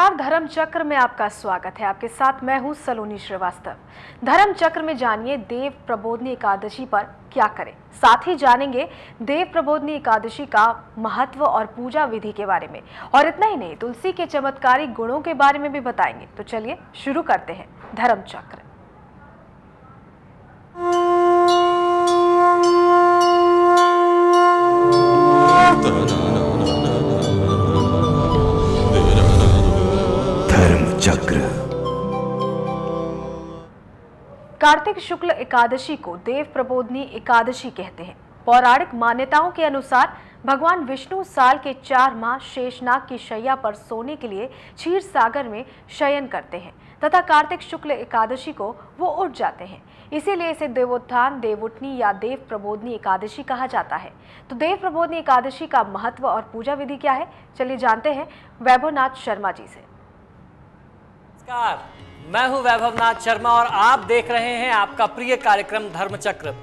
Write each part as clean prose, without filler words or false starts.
नमस्कार, धर्म चक्र में आपका स्वागत है। आपके साथ मैं हूं सलोनी श्रीवास्तव। धर्म चक्र में जानिए देव प्रबोधनी एकादशी पर क्या करें, साथ ही जानेंगे देव प्रबोधनी एकादशी का महत्व और पूजा विधि के बारे में। और इतना ही नहीं, तुलसी के चमत्कारी गुणों के बारे में भी बताएंगे। तो चलिए शुरू करते हैं धर्म चक्र। कार्तिक शुक्ल एकादशी को देव प्रबोधनी एकादशी कहते हैं। पौराणिक मान्यताओं के अनुसार भगवान विष्णु साल के 4 माह शेषनाग की शैया पर सोने के लिए क्षीर सागर में शयन करते हैं तथा कार्तिक शुक्ल एकादशी को वो उठ जाते हैं। इसीलिए इसे देवोत्थान, देवउठनी या देव प्रबोधनी एकादशी कहा जाता है। तो देव प्रबोधनी एकादशी का महत्व और पूजा विधि क्या है, चलिए जानते हैं वैभवनाथ शर्मा जी से। नमस्कार, मैं हूं वैभवनाथ शर्मा और आप देख रहे हैं आपका प्रिय कार्यक्रम धर्मचक्र।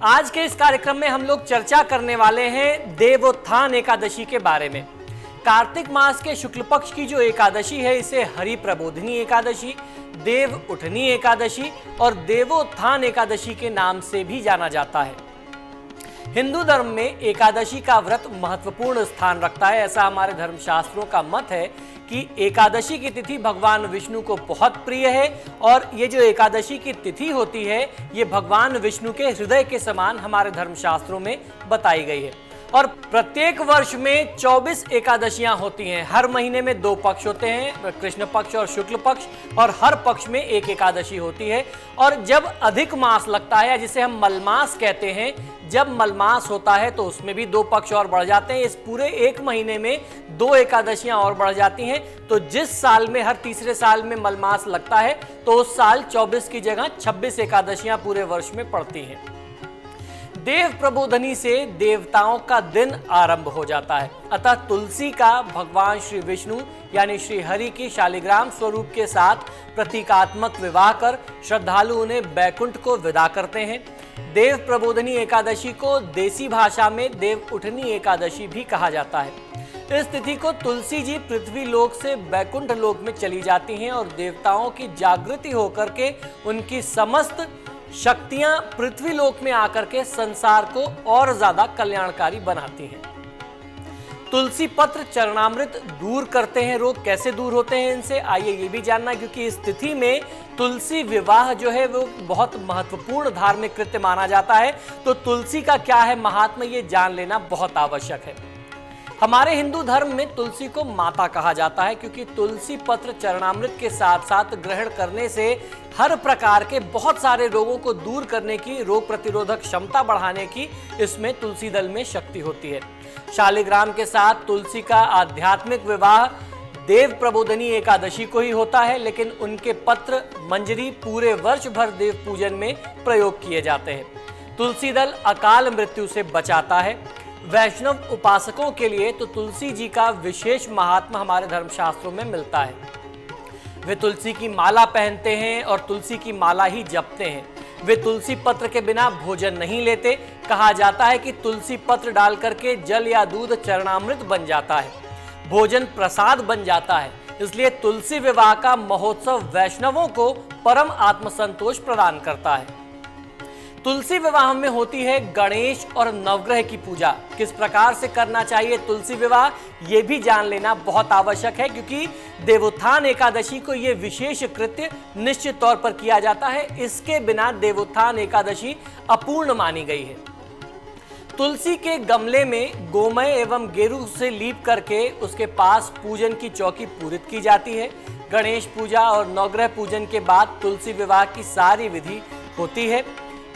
आज के इस कार्यक्रम में हम लोग चर्चा करने वाले हैं देवोत्थान एकादशी के बारे में। कार्तिक मास के शुक्ल पक्ष की जो एकादशी है इसे हरि प्रबोधनी एकादशी, देव उठनी एकादशी और देवोत्थान एकादशी के नाम से भी जाना जाता है। हिंदू धर्म में एकादशी का व्रत महत्वपूर्ण स्थान रखता है। ऐसा हमारे धर्मशास्त्रों का मत है कि एकादशी की तिथि भगवान विष्णु को बहुत प्रिय है और ये जो एकादशी की तिथि होती है ये भगवान विष्णु के हृदय के समान हमारे धर्मशास्त्रों में बताई गई है। और प्रत्येक वर्ष में 24 एकादशियां होती हैं। हर महीने में 2 पक्ष होते हैं, कृष्ण पक्ष और शुक्ल पक्ष, और हर पक्ष में 1 एकादशी होती है। और जब अधिक मास लगता है, जिसे हम मलमास कहते हैं, जब मलमास होता है तो उसमें भी 2 पक्ष और बढ़ जाते हैं। इस पूरे 1 महीने में 2 एकादशियां और बढ़ जाती हैं। तो जिस साल में हर तीसरे साल में मलमास लगता है तो उस साल 24 की जगह 26 एकादशियां पूरे वर्ष में पड़ती हैं। देव प्रबोधनी से देवताओं का दिन आरंभ हो जाता है। अतः तुलसी का भगवान श्री विष्णु यानी श्री हरि की शालिग्राम स्वरूप के साथ प्रतीकात्मक विवाह कर श्रद्धालु उन्हें बैकुंठ को विदा करते हैं। देव प्रबोधनी एकादशी को देसी भाषा में देव उठनी एकादशी भी कहा जाता है। इस तिथि को तुलसी जी पृथ्वी लोक से बैकुंठ लोक में चली जाती हैं और देवताओं की जागृति होकर के उनकी समस्त शक्तियां पृथ्वी लोक में आकर के संसार को और ज्यादा कल्याणकारी बनाती हैं। तुलसी पत्र चरणामृत दूर करते हैं रोग। कैसे दूर होते हैं इनसे, आइए ये भी जानना, क्योंकि इस तिथि में तुलसी विवाह जो है वो बहुत महत्वपूर्ण धार्मिक कृत्य माना जाता है। तो तुलसी का क्या है महात्मा, ये जान लेना बहुत आवश्यक है। हमारे हिंदू धर्म में तुलसी को माता कहा जाता है, क्योंकि तुलसी पत्र चरणामृत के साथ साथ ग्रहण करने से हर प्रकार के बहुत सारे रोगों को दूर करने की, रोग प्रतिरोधक क्षमता बढ़ाने की इसमें तुलसी दल में शक्ति होती है। शालिग्राम के साथ तुलसी का आध्यात्मिक विवाह देव प्रबोधनी एकादशी को ही होता है, लेकिन उनके पत्र मंजरी पूरे वर्ष भर देव पूजन में प्रयोग किए जाते हैं। तुलसी दल अकाल मृत्यु से बचाता है। वैष्णव उपासकों के लिए तो तुलसी जी का विशेष महात्मा हमारे धर्मशास्त्रों में मिलता है। वे तुलसी की माला पहनते हैं और तुलसी की माला ही जपते हैं। वे तुलसी पत्र के बिना भोजन नहीं लेते। कहा जाता है कि तुलसी पत्र डाल करके जल या दूध चरणामृत बन जाता है, भोजन प्रसाद बन जाता है। इसलिए तुलसी विवाह का महोत्सव वैष्णवों को परम आत्मसंतोष प्रदान करता है। तुलसी विवाह में होती है गणेश और नवग्रह की पूजा। किस प्रकार से करना चाहिए तुलसी विवाह, ये भी जान लेना बहुत आवश्यक है, क्योंकि देवोत्थान एकादशी को ये विशेष कृत्य निश्चित तौर पर किया जाता है। इसके बिना देवोत्थान एकादशी अपूर्ण मानी गई है। तुलसी के गमले में गोमय एवं गेरू से लीप करके उसके पास पूजन की चौकी पूरित की जाती है। गणेश पूजा और नवग्रह पूजन के बाद तुलसी विवाह की सारी विधि होती है।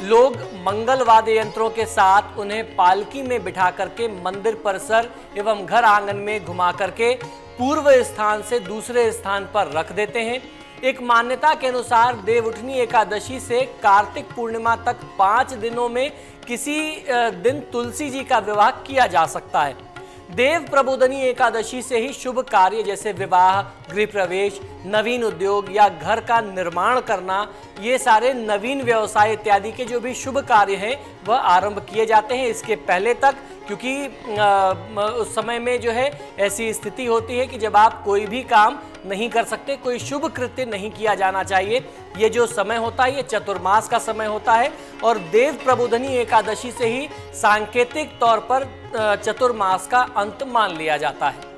लोग मंगल वाद्य यंत्रों के साथ उन्हें पालकी में बिठा करके मंदिर परिसर एवं घर आंगन में घुमा करके पूर्व स्थान से दूसरे स्थान पर रख देते हैं। एक मान्यता के अनुसार देवउठनी एकादशी से कार्तिक पूर्णिमा तक 5 दिनों में किसी दिन तुलसी जी का विवाह किया जा सकता है। देव प्रबोधनी एकादशी से ही शुभ कार्य जैसे विवाह, गृह प्रवेश, नवीन उद्योग या घर का निर्माण करना, ये सारे नवीन व्यवसाय इत्यादि के जो भी शुभ कार्य हैं वह आरंभ किए जाते हैं इसके पहले तक, क्योंकि उस समय में जो है ऐसी स्थिति होती है कि जब आप कोई भी काम नहीं कर सकते, कोई शुभ कृत्य नहीं किया जाना चाहिए। ये जो समय होता है ये चतुर्मास का समय होता है और देव प्रबोधनी एकादशी से ही सांकेतिक तौर पर चतुर्मास का अंत मान लिया जाता है।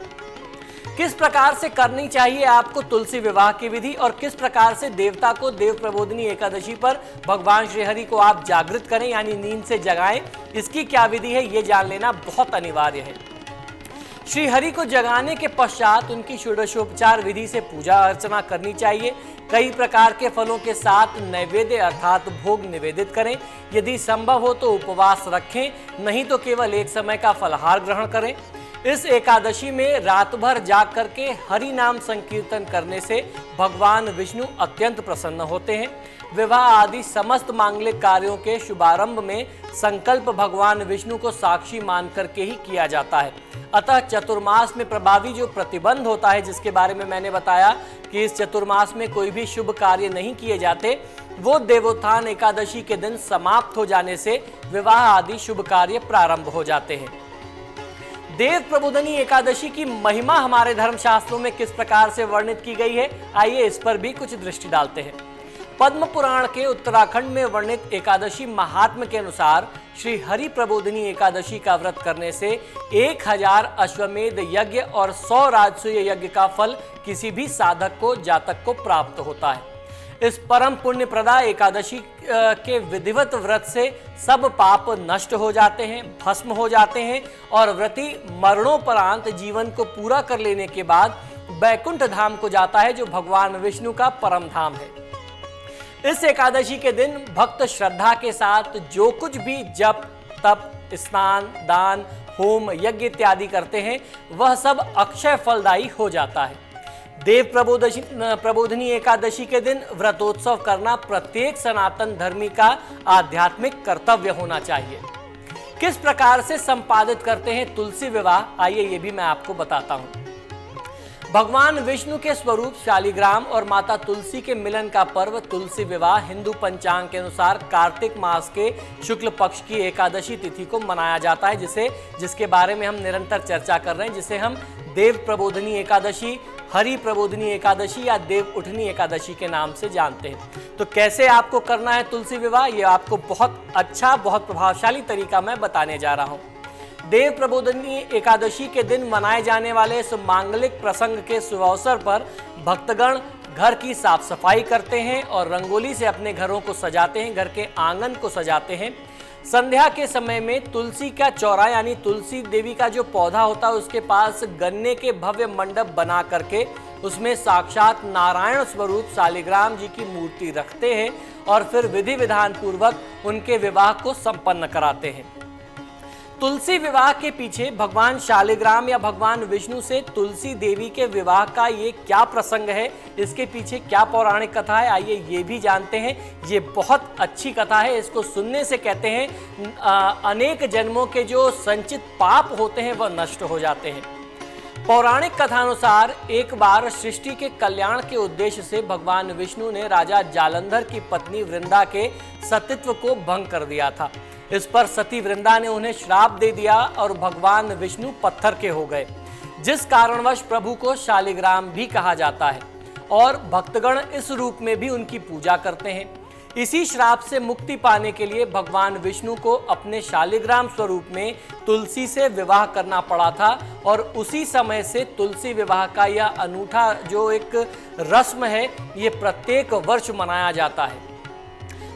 किस प्रकार से करनी चाहिए आपको तुलसी विवाह की विधि और किस प्रकार से देवता को देव प्रबोधनी एकादशी पर भगवान श्रीहरि को आप जागृत करें यानी नींद से जगाएं, इसकी क्या विधि है ये जान लेना बहुत अनिवार्य है। श्रीहरि को जगाने के पश्चात उनकी षोडशोपचार विधि से पूजा अर्चना करनी चाहिए। कई प्रकार के फलों के साथ नैवेद्य अर्थात भोग निवेदित करें। यदि संभव हो तो उपवास रखें, नहीं तो केवल एक समय का फलाहार ग्रहण करें। इस एकादशी में रात भर जाग करके हरि नाम संकीर्तन करने से भगवान विष्णु अत्यंत प्रसन्न होते हैं। विवाह आदि समस्त मांगलिक कार्यों के शुभारंभ में संकल्प भगवान विष्णु को साक्षी मान करके ही किया जाता है। अतः चतुर्मास में प्रभावी जो प्रतिबंध होता है, जिसके बारे में मैंने बताया कि इस चतुर्मास में कोई भी शुभ कार्य नहीं किए जाते, वो देवोत्थान एकादशी के दिन समाप्त हो जाने से विवाह आदि शुभ कार्य प्रारंभ हो जाते हैं। देव प्रबोधनी एकादशी की महिमा हमारे धर्मशास्त्रों में किस प्रकार से वर्णित की गई है, आइए इस पर भी कुछ दृष्टि डालते हैं। पद्म पुराण के उत्तराखंड में वर्णित एकादशी महात्म्य के अनुसार श्री हरि प्रबोधनी एकादशी का व्रत करने से 1000 अश्वमेध यज्ञ और 100 राजसूय यज्ञ का फल किसी भी साधक को जातक को प्राप्त होता है। इस परम पुण्य प्रदा एकादशी के विधिवत व्रत से सब पाप नष्ट हो जाते हैं, भस्म हो जाते हैं और व्रती मरणोपरांत जीवन को पूरा कर लेने के बाद बैकुंठ धाम को जाता है, जो भगवान विष्णु का परम धाम है। इस एकादशी के दिन भक्त श्रद्धा के साथ जो कुछ भी जप, तप, स्नान, दान, होम, यज्ञ इत्यादि करते हैं वह सब अक्षय फलदायी हो जाता है। देव प्रबोधनी एकादशी के दिन व्रतोत्सव करना प्रत्येक सनातन धर्मी का आध्यात्मिक कर्तव्य होना चाहिए। किस प्रकार से संपादित करते हैं तुलसी विवाह, आइए ये भी मैं आपको बताता हूँ। भगवान विष्णु के स्वरूप शालिग्राम और माता तुलसी के मिलन का पर्व तुलसी विवाह हिंदू पंचांग के अनुसार कार्तिक मास के शुक्ल पक्ष की एकादशी तिथि को मनाया जाता है, जिसके बारे में हम निरंतर चर्चा कर रहे हैं, जिसे हम देव प्रबोधनी एकादशी, हरि प्रबोधनी एकादशी या देव उठनी एकादशी के नाम से जानते हैं। तो कैसे आपको करना है तुलसी विवाह, ये आपको बहुत अच्छा, बहुत प्रभावशाली तरीका मैं बताने जा रहा हूँ। देव प्रबोधनी एकादशी के दिन मनाए जाने वाले इस मांगलिक प्रसंग के शुभ अवसर पर भक्तगण घर की साफ सफाई करते हैं और रंगोली से अपने घरों को सजाते हैं, घर के आंगन को सजाते हैं। संध्या के समय में तुलसी का चौरा यानी तुलसी देवी का जो पौधा होता है उसके पास गन्ने के भव्य मंडप बना करके उसमें साक्षात नारायण स्वरूप शालिग्राम जी की मूर्ति रखते हैं और फिर विधि विधान पूर्वक उनके विवाह को संपन्न कराते हैं। तुलसी विवाह के पीछे भगवान शालिग्राम या भगवान विष्णु से तुलसी देवी के विवाह का ये क्या प्रसंग है, इसके पीछे क्या पौराणिक कथा है, आइए ये भी जानते हैं। ये बहुत अच्छी कथा है, इसको सुनने से कहते हैं अनेक जन्मों के जो संचित पाप होते हैं वह नष्ट हो जाते हैं। पौराणिक कथानुसार एक बार सृष्टि के कल्याण के उद्देश्य से भगवान विष्णु ने राजा जालंधर की पत्नी वृंदा के सतीत्व को भंग कर दिया था। इस पर सती वृंदा ने उन्हें श्राप दे दिया और भगवान विष्णु पत्थर के हो गए, जिस कारणवश प्रभु को शालिग्राम भी कहा जाता है और भक्तगण इस रूप में भी उनकी पूजा करते हैं। इसी श्राप से मुक्ति पाने के लिए भगवान विष्णु को अपने शालिग्राम स्वरूप में तुलसी से विवाह करना पड़ा था और उसी समय से तुलसी विवाह का यह अनूठा जो एक रस्म है ये प्रत्येक वर्ष मनाया जाता है।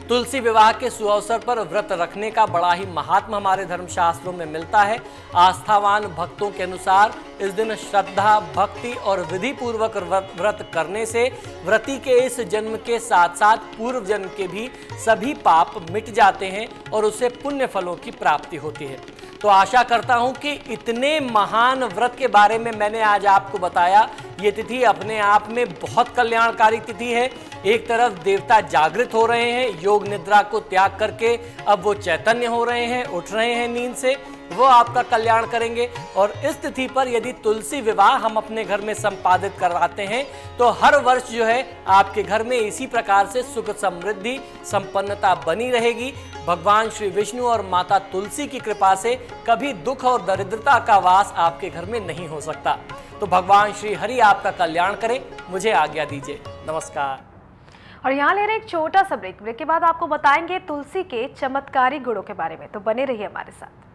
तुलसी विवाह के सुअवसर पर व्रत रखने का बड़ा ही महात्मा हमारे धर्मशास्त्रों में मिलता है। आस्थावान भक्तों के अनुसार इस दिन श्रद्धा, भक्ति और विधि पूर्वक व्रत करने से व्रती के इस जन्म के साथ साथ पूर्व जन्म के भी सभी पाप मिट जाते हैं और उसे पुण्य फलों की प्राप्ति होती है। तो आशा करता हूं कि इतने महान व्रत के बारे में मैंने आज आपको बताया। ये तिथि अपने आप में बहुत कल्याणकारी तिथि है। एक तरफ देवता जागृत हो रहे हैं, योग निद्रा को त्याग करके अब वो चैतन्य हो रहे हैं, उठ रहे हैं नींद से, वो आपका कल्याण करेंगे। और इस तिथि पर यदि तुलसी विवाह हम अपने घर में संपादित करवाते हैं तो हर वर्ष जो है आपके घर में इसी प्रकार से सुख समृद्धि संपन्नता बनी रहेगी। भगवान श्री विष्णु और माता तुलसी की कृपा से कभी दुख और दरिद्रता का वास आपके घर में नहीं हो सकता। तो भगवान श्री हरि आपका कल्याण करें। मुझे आज्ञा दीजिए, नमस्कार। और यहाँ ले रहे एक छोटा सा ब्रेक के बाद आपको बताएंगे तुलसी के चमत्कारी गुणों के बारे में, तो बने रहिए हमारे साथ।